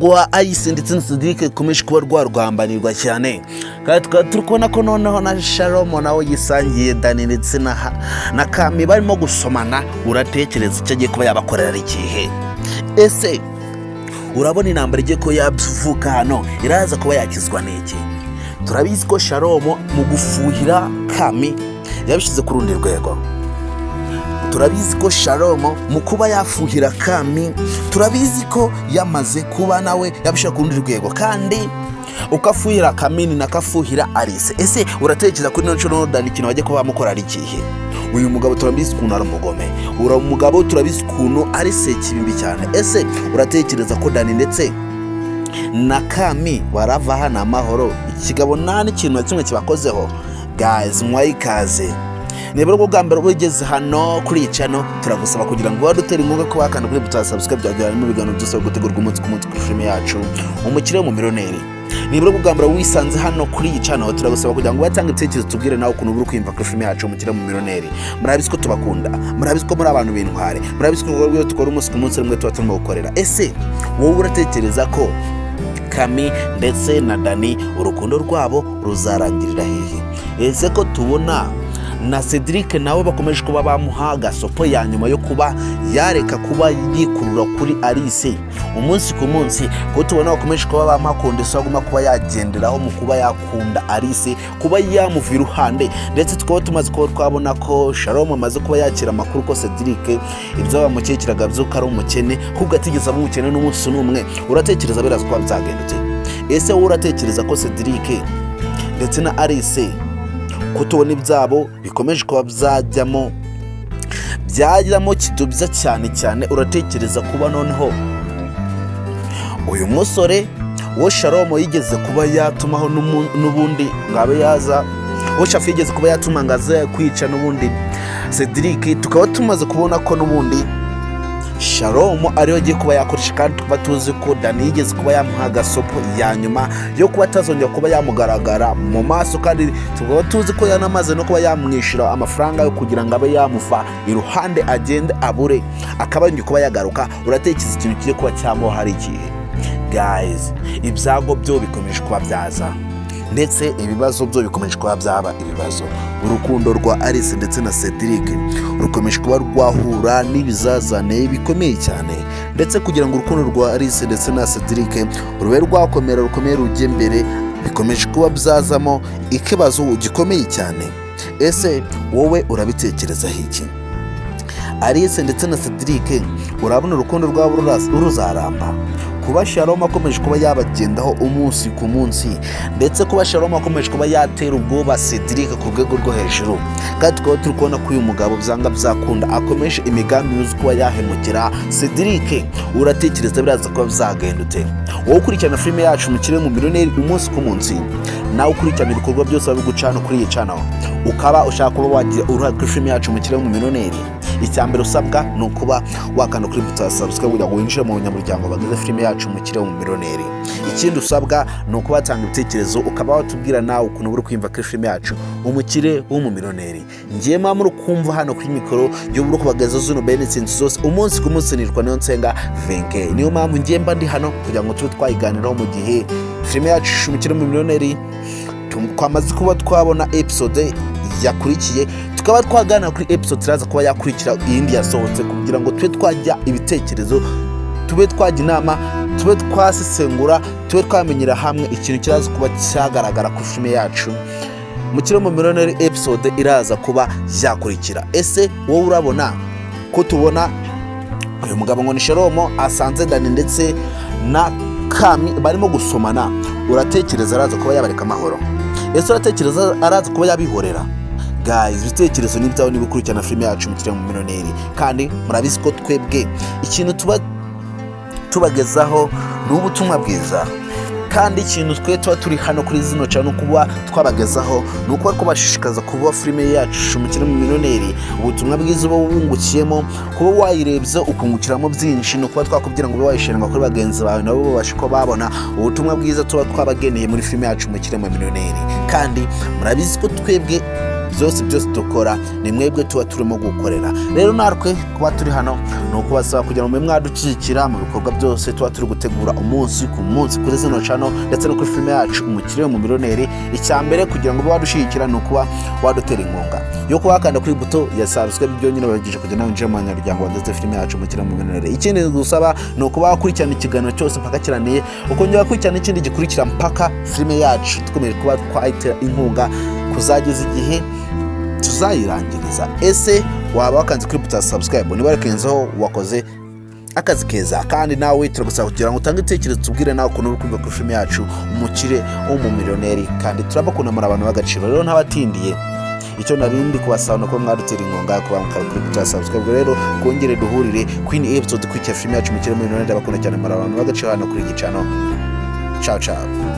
Gwa Alice ndetse na Cedric ikomeje kuba rwarwambanirwa cyane kandi turi kubona ko noneho na Shalom nawe yisangiye Dani ndetse na Kami barimo gusomana. Uratekereza icyo agiye kuba yabakorera ikihe? Ese urabona intambara igiye ko yavuka hano iraza kuba yakizwa n'iki? Turabizi ko Shalom mu gufuhira Kami yabishize ku rundi rwego. Turabizi ko Shalom mu kuba yafuhira Kami, turabizi ko yamaze kuba nawe yabishaka ku rundi rwego, kandi ukafuhira Kami na kafuhira Alice. Ese uratekereza kuri none Dani ikintu bajye kuba bamukora ari ikihe? Uyu mugabo turabizi ukuntu ari umugome, mugabo turabizi ukuntu ari sekibimbi cyane. Ese uratekereza ko Dani ndetse na Kami barava hano amahoro? Ikigabo nta n'ikintu na kimwe kibakozeho. Guys, mwayikaze Nebero bwambere bugeze hano kuri channel, turagusaba kugira ngo wadutera inkunga ko bakanda kuri buto subscribe byagera mu biganiro byose gutegurwa umunsi ku munsi kuri film yacu Umukirire mu Millionare. Nebero bwambere wisanze hano kuri channel, turagusaba kugira ngo watange ibitekerezo tubwire nawe ukuntu uri kwimva kuri film yacu Umukirire mu Millionare. Murabizi ko tubakunda, murabizi ko muri abantu b'intware, murabizi ko rwo tukora umunsi ku munsi rimwe tuba turimo gukorera. Ese wowe uratekereza ko Kami ndetse na Dani urukundo rwabo ruzarangirira hehe? Ese ko tubona na Cedric nawe bakomeje kuba bamuha gasopo ya nyuma yo kuba yareka kuba yikurura kuri Alice umunsi ku munsi, ko tubona bakomeje kuba bamakunda saguma kuba yagenderaho mu kuba yakunda Alice, kuba yamuva iruhande, ndetse tukaba tumaze ko twabona ko Shalom amaze kuba yakira amakuru ko Cedric ibyo bamukekiraga byuko ari umukene, kubwo atigeze abumukene n'umunsi n'umwe. Uratekereza biraza kuba byagendute? Ese wowe uratekereza ko Cedric ndetse na Alice kutubona ibyabo bikomeje kuba byajyamo kidubya cyane? Uratekereza kuba noneho uyu musore wo Shalom yigeze kuba yatumaho n'ubundi ngabe yaza, wo Shafi yigeze kuba yatuma ngaza kwica n'ubundi Cedric, tukaba tumaze kubona ko n'ubundi Shalom ariyo agiye kuba yakoresha, kandi tukaba tuzi ko Dani yigeze kuba yamuha gasopo ya nyuma yo kuba atazongera kuba yamugaragara mu maso, kandi tukaba tuzi ko yanamaze no kuba yamwishyura amafaranga yo kugira ngo abe yamuva iruhande agende abure, akaba yongeye kuba yagaruka. Uratekereza ikintu kigiye kuba cyamo hari ikihe? Guys, ibyago byo bikomeje kuba byaza, ndetse ibibazo byo bikomeje kuba byaba ibibazo. Urukundo rwa Alice ndetse na Cedric rukomeje kuba rwahura n'ibizazane bikomeye cyane, ndetse kugira ngo urukundo rwa Alice ndetse na Cedric rube rwakomera rukomeye rujye mbere, bikomeje kuba byazamo ikibazo gikomeye cyane. Ese wowe urabitekerezaho iki? Alice ndetse na Cedric urabona urukundo rwabo ruzaramba? Kuba Shalom akomeje kuba yabagendaho umunsi ku munsi, ndetse kuba Shalom akomeje kuba yatera ubwoba Cedric ku rwego rwo hejuru, kandi tukaba turi kubona ko uyu mugabo byanga byakunda akomeje imigambi yuzuye kuba yahemukira Cedric. Uratekereza biraza kuba byagendute? Wowe ukurikirana filime yacu Umukirire mu Millionare umunsi ku munsi, nawe ukurikirana ibikorwa byose bari gucana kuri iyi channel, ukaba ushaka kuba wagira uruhare kuri filime yacu Umukirire mu Millionare, icyambere usabwa ni ukuba wakanda kuri buto subscribe kugira ngo winjire mu banyamuryango bagize filime yacu Umukirire mu Millionare. Ikindi usabwa ni ukuba watanga ibitekerezo, ukaba watubwira nawe ukuntu uri kwimva kuri filime yacu Umukirire mu Millionare. Ngiye mama uri kumva hano kuri mikoro yo buri kubagaza zino benefits zose umunsi ku munsi, nirwa niyo nsenga venke. Niyo mpamvu ngiye mba ndi hano kugira ngo tube twayiganiraho mu gihe filime yacu Umukirire mu Millionare twamaze kuba twabona episode yakurikiye, tukaba twagana kuri episode iraza kuba yakurikira iyindi yasohotse, kugira ngo tube twajya ibitekerezo, tube twajya inama, tube twasesengura, tube twamenyera hamwe ikintu kiraza kuba cyagaragara ku filime yacu Umukirire mu Millionare episode iraza kuba yakurikira. Ese wowe urabona ko tubona uyu mugabo ngo ni Shalom asanze Dani ndetse na Kami barimo gusomana? Uratekereza araza kuba yabareka amahoro? Ese uratekereza araza kuba yabihorera? Guys, ibitekerezo ni byawe niba ukurikirana filime yacu Umukirire mu Millionare, kandi murabizi ko twebwe ikintu tubagezaho ni ubutumwa bwiza, kandi ikintu tuba turi hano kuri zino channel kuba twabagezaho ni uko kubashishikaza kuba filime yacu Umukirire mu Millionare ubutumwa bwiza uba wungukiyemo, kuba wayirebye ukungukiramo byinshi, no kuba twakubwira ngo wayishirenga kuri bagenzi bawe nabo babashe ko babona ubutumwa bwiza tuba twabageneye muri filime yacu Umukirire mu Millionare. Kandi murabizi ko twebwe byose dukora ni mwebwe tuba turimo gukorera. Rero natwe kuba turi hano ni ukubasaba kugira ngo mwadushyigikira mu bikorwa byose tuba turi gutegura umunsi ku munsi kuri zino channel ndetse no kuri filime yacu Umukirire Wumumillionare. Icyambere kugira ngo wadushyigikira ni ukuba wadutera inkunga yo kuwakanda kuri buto ya subscribe, byo nyine bagije kugenda winjira mu nyaryango ndetse filime yacu Umukirire Wumumillionare. Ikindi gusaba ni ukuba wakurikirana ikiganiro cyose mpaka kiraniye, ukongera kurikirana ikindi gikurikira mpaka filime yacu tukomeje kuba twayitera inkunga kuzageza igihe tuzayirangiriza. Ese waba wakanze kuri buto ya subscribe niba rekenzeho wakoze akazi keza, kandi nawe turagusaba kugira ngo utange itekerezo tubwire nawe ukuntu uri kumva kuri filime yacu Umukirire Wumumillionare, kandi turabakunda muri abantu b'agaciro. Rero ntabatindiye icyo narindi kubasaba no kuba mwadutera inkunga kuba mukara kuri buto ya subscribe. Rero kongere duhurire queen episode kwikira filime yacu Umukirire Wumumillionare. Ndabakunda cyane muri abantu b'agaciro hano kuri iki channel. Ciao ciao.